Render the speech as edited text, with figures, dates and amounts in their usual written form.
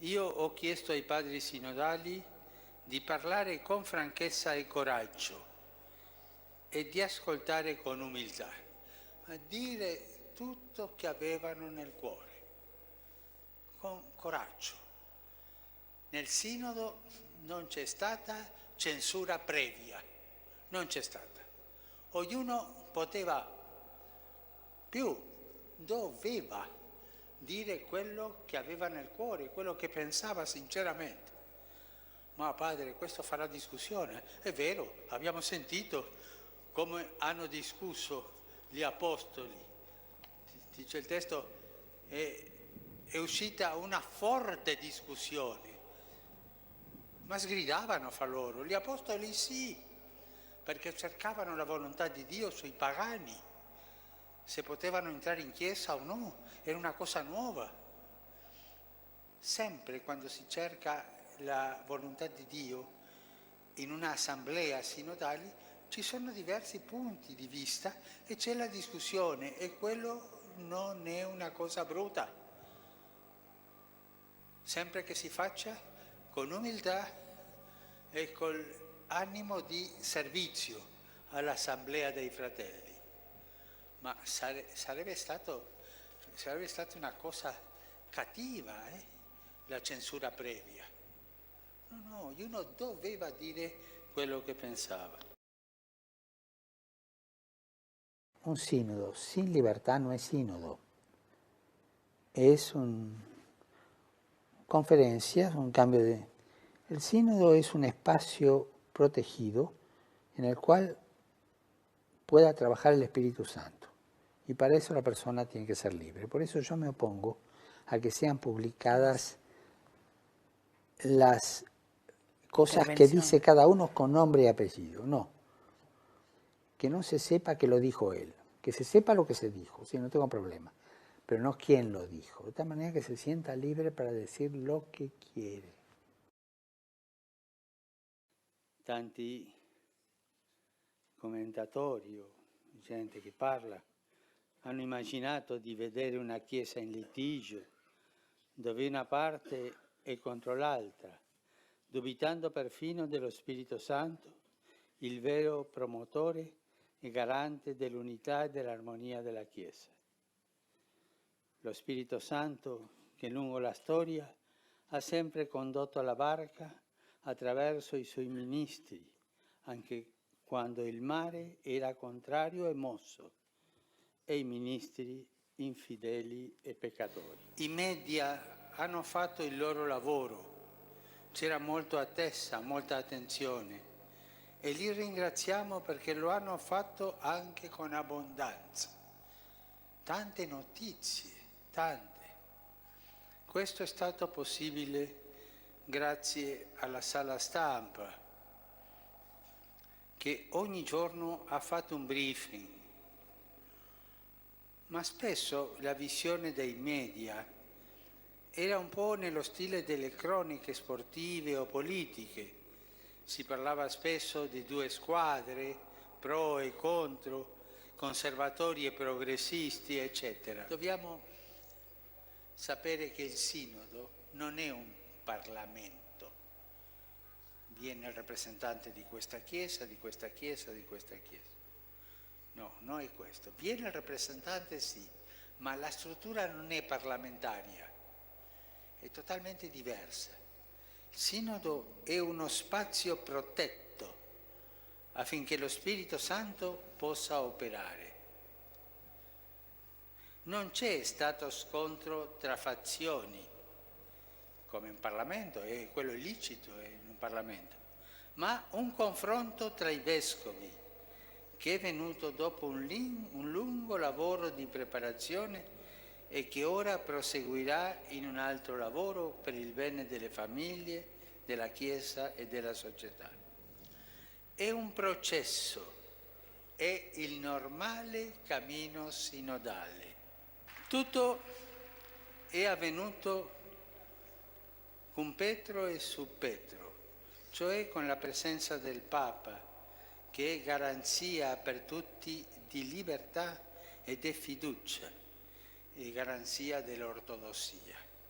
Io ho chiesto ai padri sinodali di parlare con franchezza e coraggio e di ascoltare con umiltà, ma dire tutto che avevano nel cuore, con coraggio. Nel sinodo non c'è stata censura previa, non c'è stata. Ognuno poteva doveva dire quello che aveva nel cuore, quello che pensava sinceramente. Ma padre, questo farà discussione. È vero, abbiamo sentito come hanno discusso gli apostoli. Dice il testo, è uscita una forte discussione, ma sgridavano fra loro. Gli apostoli sì, perché cercavano la volontà di Dio sui pagani, se potevano entrare in chiesa o no, era una cosa nuova. Sempre quando si cerca la volontà di Dio in un'assemblea sinodale ci sono diversi punti di vista e c'è la discussione e quello non è una cosa brutta. Sempre che si faccia con umiltà e con animo di servizio all'assemblea dei fratelli. Ma sarebbe stata una cosa cattiva, la censura previa. No, ognuno doveva dire quello che pensava. Un sínodo sin libertad no es sínodo. Es conferencias, un cambio de... El sínodo es un espacio protegido en el cual pueda trabajar el Espíritu Santo. Y para eso la persona tiene que ser libre. Por eso yo me opongo a que sean publicadas las cosas que dice cada uno con nombre y apellido. No. Que no se sepa que lo dijo él. Que se sepa lo que se dijo, sí, no tengo problema. Pero no quién lo dijo. De tal manera que se sienta libre para decir lo que quiere. Tanti commentatori o gente che parla hanno immaginato di vedere una Chiesa in litigio, dove una parte è contro l'altra, dubitando perfino dello Spirito Santo, il vero promotore e garante dell'unità e dell'armonia della Chiesa. Lo Spirito Santo che lungo la storia ha sempre condotto la barca attraverso i suoi ministri, anche quando il mare era contrario e mosso, e i ministri infideli e peccatori. I media hanno fatto il loro lavoro, c'era molto attesa, molta attenzione, e li ringraziamo perché lo hanno fatto anche con abbondanza. Tante notizie, tante. Questo è stato possibile grazie alla sala stampa, che ogni giorno ha fatto un briefing, ma spesso la visione dei media era un po' nello stile delle croniche sportive o politiche. Si parlava spesso di due squadre, pro e contro, conservatori e progressisti, eccetera. Dobbiamo sapere che il sinodo non è un Parlamento. Viene il rappresentante di questa Chiesa, di questa Chiesa, di questa Chiesa. No, non è questo. Viene il rappresentante sì, ma la struttura non è parlamentaria, è totalmente diversa. Il sinodo è uno spazio protetto affinché lo Spirito Santo possa operare. Non c'è stato scontro tra fazioni, come in Parlamento, è quello illicito in un Parlamento, ma un confronto tra i vescovi che è venuto dopo un lungo lavoro di preparazione e che ora proseguirà in un altro lavoro per il bene delle famiglie, della Chiesa e della società. È un processo, è il normale cammino sinodale. Tutto è avvenuto con Petro e su Petro, cioè con la presenza del Papa, che è garanzia per tutti di libertà ed è fiducia e garanzia dell'ortodossia.